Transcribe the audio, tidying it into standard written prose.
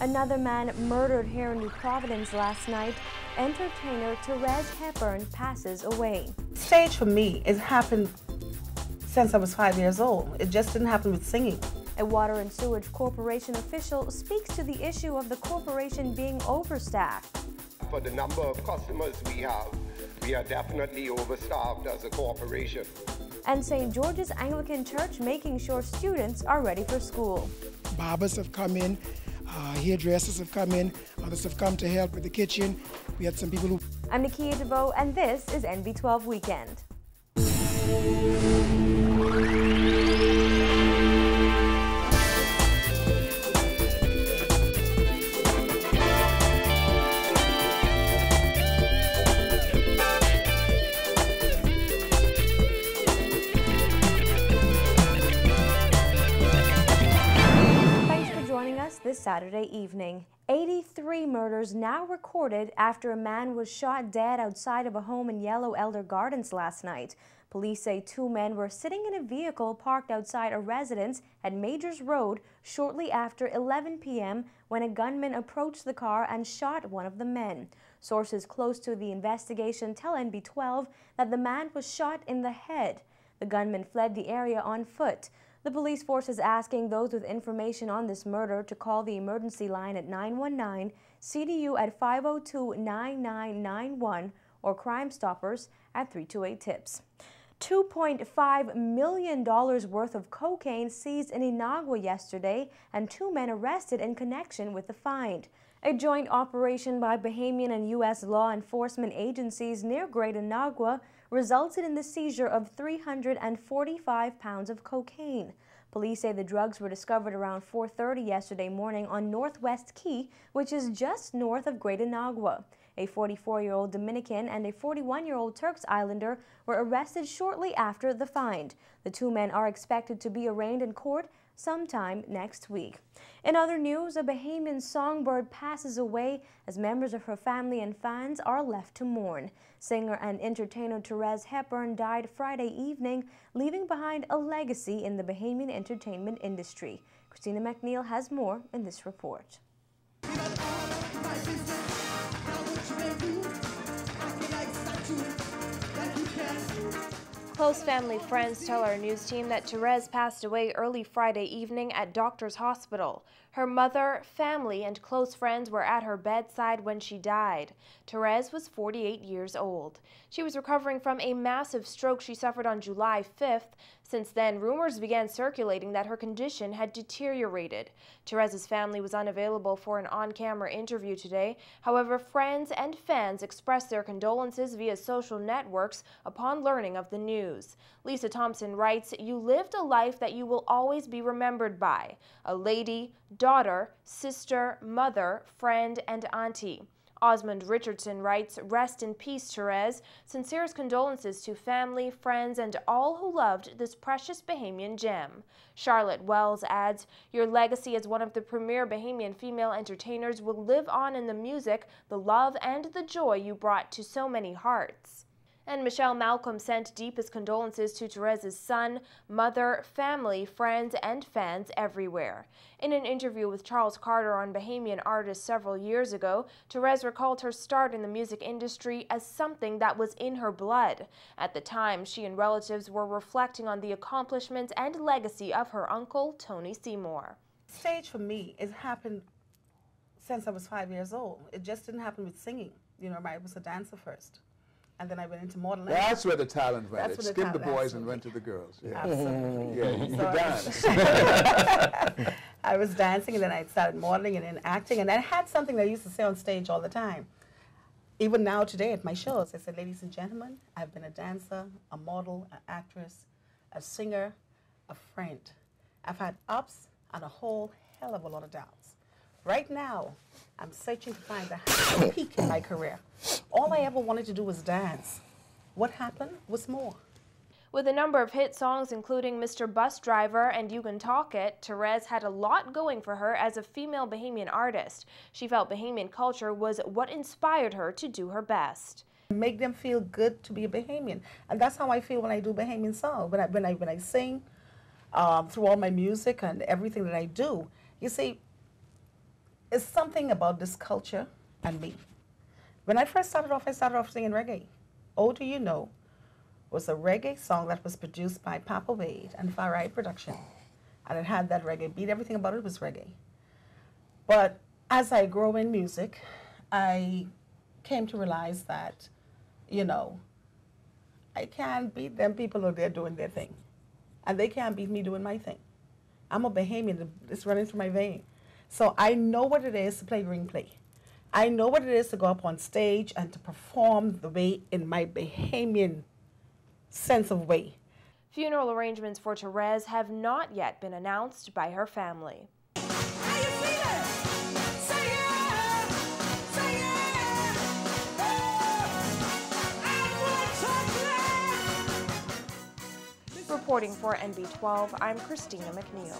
Another man murdered here in New Providence last night. Entertainer Therese Hepburn passes away. Stage for me, it happened since I was 5 years old. It just didn't happen with singing. A Water and Sewage Corporation official speaks to the issue of the corporation being overstaffed. For the number of customers we are definitely overstaffed as a corporation. And St. George's Anglican Church making sure students are ready for school. Barbers have come in, hairdressers have come in, others have come to help with the kitchen. We had some people who... I'm Nakia DeVoe, and this is NB12 Weekend. This Saturday evening. 83 murders now recorded after a man was shot dead outside of a home in Yellow Elder Gardens last night. Police say 2 men were sitting in a vehicle parked outside a residence at Majors Road shortly after 11 p.m. when a gunman approached the car and shot one of the men. Sources close to the investigation tell NB12 that the man was shot in the head. The gunman fled the area on foot. The police force is asking those with information on this murder to call the emergency line at 919, CDU at 502-9991, or Crime Stoppers at 328-TIPS. $2.5 million worth of cocaine seized in Inagua yesterday, and 2 men arrested in connection with the find. A joint operation by Bahamian and U.S. law enforcement agencies near Greater Inagua resulted in the seizure of 345 pounds of cocaine. Police say the drugs were discovered around 4:30 yesterday morning on Northwest Key, which is just north of Greater Inagua. A 44-year-old Dominican and a 41-year-old Turks Islander were arrested shortly after the find. The 2 men are expected to be arraigned in court sometime next week. In other news, a Bahamian songbird passes away as members of her family and fans are left to mourn. Singer and entertainer Therese Hepburn died Friday evening, leaving behind a legacy in the Bahamian entertainment industry. Christina McNeil has more in this report. Close family friends tell our news team that Therese passed away early Friday evening at Doctor's Hospital. Her mother, family, and close friends were at her bedside when she died. Therese was 48 years old. She was recovering from a massive stroke she suffered on July 5th. Since then, rumors began circulating that her condition had deteriorated. Therese's family was unavailable for an on-camera interview today. However, friends and fans expressed their condolences via social networks upon learning of the news. Lisa Thompson writes, "You lived a life that you will always be remembered by. A lady, daughter, sister, mother, friend, and auntie." Osmond Richardson writes, "Rest in peace, Therese. Sincerest condolences to family, friends, and all who loved this precious Bahamian gem." Charlotte Wells adds, "Your legacy as one of the premier Bahamian female entertainers will live on in the music, the love, and the joy you brought to so many hearts." And Michelle Malcolm sent deepest condolences to Therese's son, mother, family, friends, and fans everywhere. In an interview with Charles Carter on Bahamian Artists several years ago, Therese recalled her start in the music industry as something that was in her blood. At the time, she and relatives were reflecting on the accomplishments and legacy of her uncle, Tony Seymour. Stage for me, it happened since I was 5 years old. It just didn't happen with singing. You know, I was a dancer first. And then I went into modeling. That's where the talent went. It skipped the boys and went to the girls. Yeah. Absolutely. Yeah, you dance. I was dancing, and then I started modeling and then acting. And I had something that I used to say on stage all the time. Even now today at my shows, I said, "Ladies and gentlemen, I've been a dancer, a model, an actress, a singer, a friend. I've had ups and a whole hell of a lot of downs. Right now, I'm searching to find the highest peak in my career. All I ever wanted to do was dance. What happened was more." With a number of hit songs including Mr. Bus Driver and You Can Talk It, Therese had a lot going for her as a female Bahamian artist. She felt Bahamian culture was what inspired her to do her best. Make them feel good to be a Bahamian. And that's how I feel when I do Bahamian songs. When I sing through all my music and everything that I do. You see, it's something about this culture and me. When I first started off singing reggae. Oh, Do You Know was a reggae song that was produced by Papa Wade and Farai Production. And it had that reggae beat. Everything about it was reggae. But as I grow in music, I came to realize that, you know, I can't beat them people out there doing their thing. And they can't beat me doing my thing. I'm a Bahamian. It's running through my vein. So I know what it is to play ring play. I know what it is to go up on stage and to perform the way in my Bahamian sense of way. Funeral arrangements for Therese have not yet been announced by her family. How you feeling? Say yeah, say yeah. Reporting for NB12, I'm Christina McNeil.